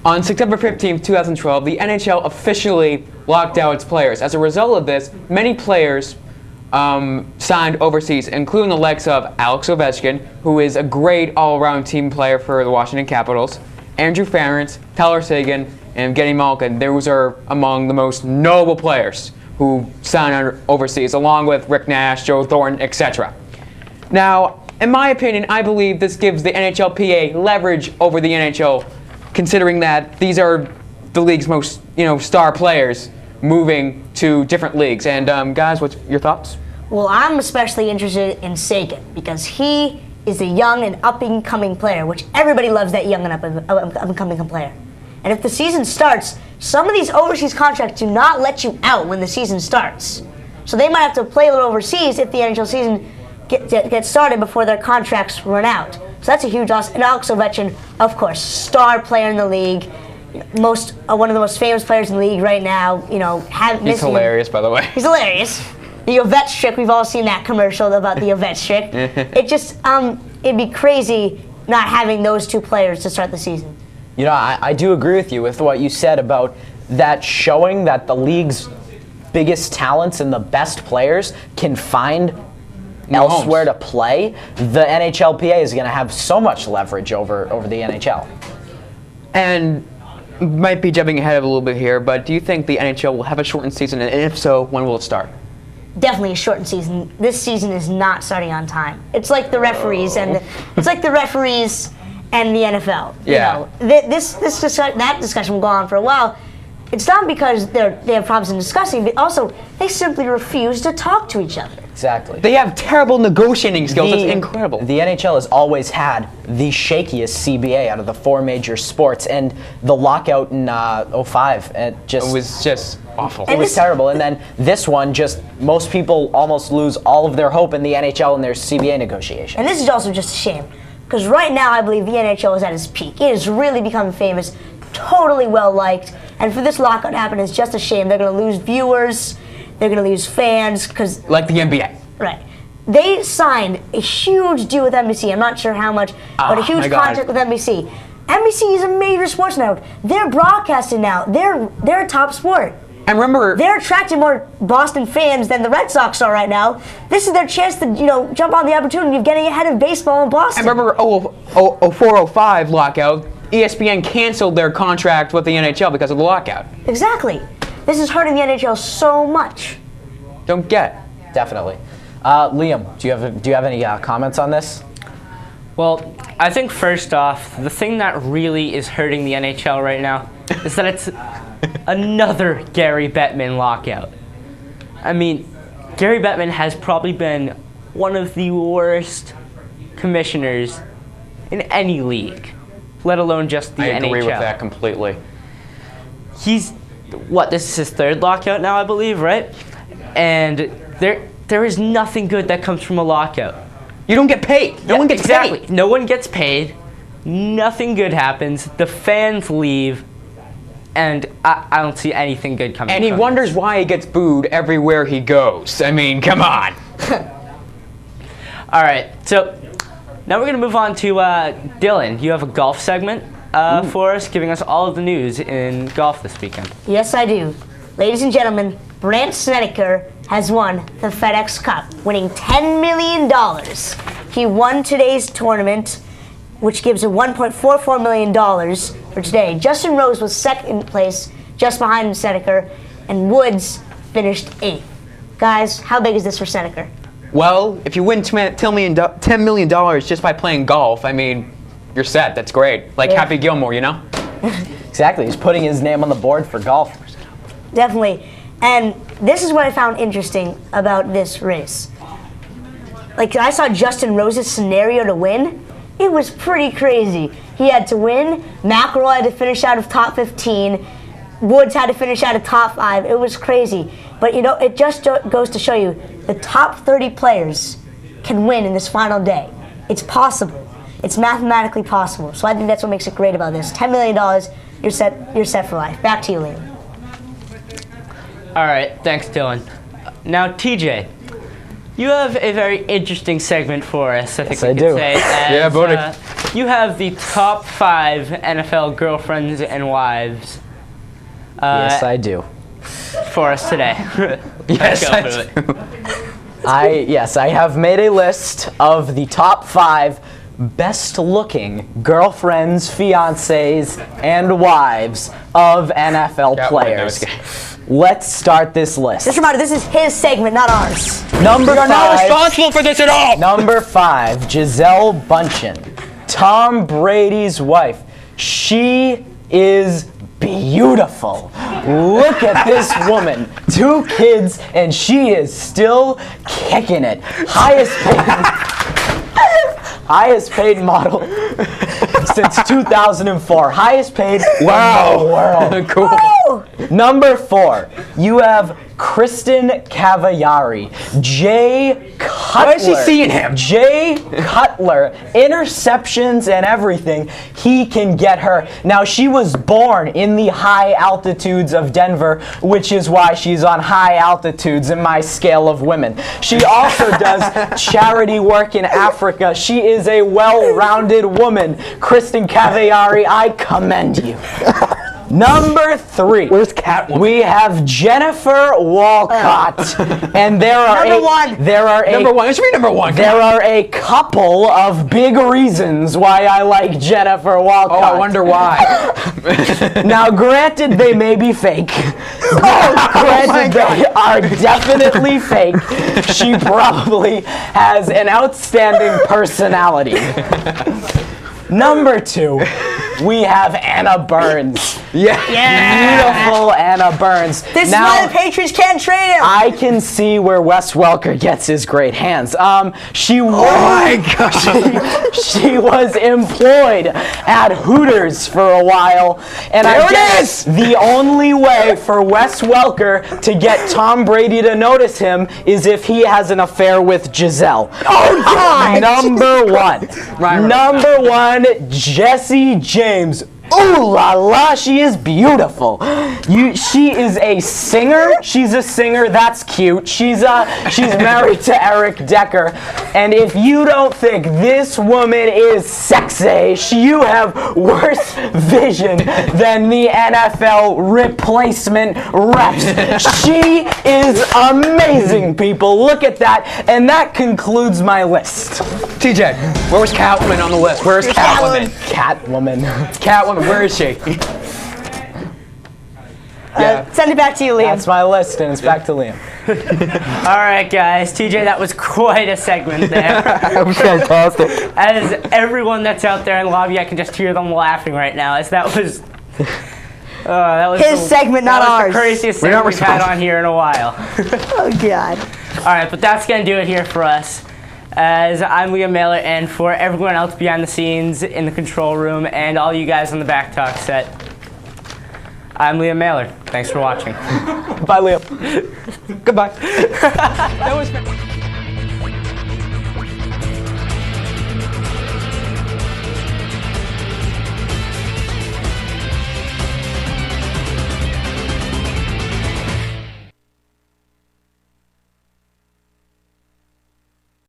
On September 15, 2012, the NHL officially locked out its players. As a result of this, many players signed overseas, including the likes of Alex Ovechkin, who is a great all-around team player for the Washington Capitals, Andrew Ference, Tyler Seguin, and Evgeny Malkin. Those are among the most notable players who signed overseas, along with Rick Nash, Joe Thornton, etc. Now, in my opinion, I believe this gives the NHLPA leverage over the NHL, considering that these are the league's most, star players moving to different leagues. And guys, what's your thoughts? Well, I'm especially interested in Seguin because he is a young and up-and-coming player, which everybody loves that young and up-and-coming player. And if the season starts, some of these overseas contracts do not let you out when the season starts. So they might have to play a little overseas if the NHL season gets started before their contracts run out. So that's a huge loss. And Alex Ovechkin, of course, star player in the league, one of the most famous players in the league right now. He's hilarious, by the way. He's hilarious. The Ovechkin trick, we've all seen that commercial about the Ovechkin trick. It just, it'd be crazy not having those two players to start the season. I do agree with you with what you said about that, showing that the league's biggest talents and the best players can find elsewhere to play. The NHLPA is going to have so much leverage over the NHL. And might be jumping ahead of a little bit here, but do you think the NHL will have a shortened season, and if so, when will it start? Definitely a shortened season. This season is not starting on time. It's like the referees and the NFL. Yeah. That discussion will go on for a while. It's not because they have problems in discussing, but also they simply refuse to talk to each other. Exactly. They have terrible negotiating skills. It's incredible. The NHL has always had the shakiest CBA out of the four major sports, and the lockout in 2005, it was just awful. It was terrible. And then this one, most people almost lose all of their hope in the NHL and their CBA negotiations. And this is also just a shame, because right now I believe the NHL is at its peak. It has really become famous, totally well liked, and for this lockout to happen is just a shame. They're going to lose viewers. They're going to lose fans because... Like the NBA. Right. They signed a huge deal with NBC. I'm not sure how much, but a huge contract with NBC. NBC is a major sports network. They're broadcasting now. They're a top sport. And remember... They're attracting more Boston fans than the Red Sox are right now. This is their chance to, jump on the opportunity of getting ahead of baseball in Boston. And remember 04-05 lockout, ESPN canceled their contract with the NHL because of the lockout. Exactly. This is hurting the NHL so much. Don't get. Definitely. Liam, do you have any comments on this? Well, I think first off, the thing that really is hurting the NHL right now is that it's another Gary Bettman lockout. I mean, Gary Bettman has probably been one of the worst commissioners in any league, let alone just the NHL. I agree with that completely. This is his third lockout now, I believe, right? And there is nothing good that comes from a lockout. You don't get paid. No one gets paid. No one gets paid. Nothing good happens. The fans leave, and I don't see anything good coming. And he wonders why he gets booed everywhere he goes. I mean, come on. All right, so now we're gonna move on to Dylan. You have a golf segment for us, giving us all of the news in golf this weekend. Yes, I do. Ladies and gentlemen, Brandt Snedeker has won the FedEx Cup, winning $10 million. He won today's tournament, which gives a $1.44 million for today. Justin Rose was second place, just behind Snedeker, and Woods finished 8th. Guys, how big is this for Snedeker? Well, if you win $10 million just by playing golf, I mean, you're set. That's great. Like Happy Gilmore, Exactly. He's putting his name on the board for golf. Definitely. And this is what I found interesting about this race. Like, I saw Justin Rose's scenario to win. It was pretty crazy. He had to win. McIlroy had to finish out of top 15. Woods had to finish out of top 5. It was crazy. But, it just goes to show you the top 30 players can win in this final day. It's possible. It's mathematically possible. So I think that's what makes it great about this. $10 million, you're set for life. Back to you, Liam. All right, thanks, Dylan. Now, TJ, you have a very interesting segment for us, I think Yes, we I could do. say. As, Yeah, buddy. You have the top 5 NFL girlfriends and wives Yes, I do. for us today. Yes, Go I for it. do. I have made a list of the top 5 best-looking girlfriends, fiancés, and wives of NFL Yeah, players. wait, no, Let's start this list. Just a reminder, this is his segment, not ours. Number You're not 5. responsible for this at all! Number 5, Gisele Bündchen, Tom Brady's wife. She is beautiful. Look at this woman. 2 kids, and she is still kicking it. Highest paid model since 2004. Highest paid in the world. Cool. Oh! Number 4, you have Kristen Cavallari, Jay Cutler. Why is she seeing him? Jay Cutler, interceptions and everything. He can get her. Now, she was born in the high altitudes of Denver, which is why she's on high altitudes in my scale of women. She also does charity work in Africa. She is a well-rounded woman. Kristen Cavallari, I commend you. Number 3. Where's Catwoman? We have Jennifer Walcott, and there are Number 1. Number 1. It should be number 1. There are a couple of big reasons why I like Jennifer Walcott. Oh, I wonder why. Now, granted, they may be fake. Granted, they are definitely fake. She probably has an outstanding personality. Number 2, we have Anna Burns. Beautiful Anna Burns. This is why the Patriots can't trade him. I can see where Wes Welker gets his great hands. She was, she was employed at Hooters for a while, and There I it guess is! the only way for Wes Welker to get Tom Brady to notice him is if he has an affair with Giselle. Oh, God. Number 1. Right. Number 1, Jessie James. Ooh la la, she is beautiful. She is a singer. She's a singer. That's cute. She's married to Eric Decker. And if you don't think this woman is sexy, you have worse vision than the NFL replacement refs. She is amazing, people. Look at that. And that concludes my list. TJ, where was Catwoman on the list? Where's Catwoman? Catwoman. Catwoman, where is she? Send it back to you, Liam. That's my list, and it's back to Liam. All right, guys. TJ, that was quite a segment there. That was fantastic. As everyone that's out there in the lobby, I can just hear them laughing right now. As that was His segment, not that was ours. the craziest We're not segment we've had responsible. on here in a while. Oh, God. All right, but that's going to do it here for us. As I'm Liam Mailer, and for everyone else behind the scenes in the control room and all you guys on the back talk set, I'm Liam Mailer. Thanks for watching. Bye, Liam. Goodbye. That was fantastic.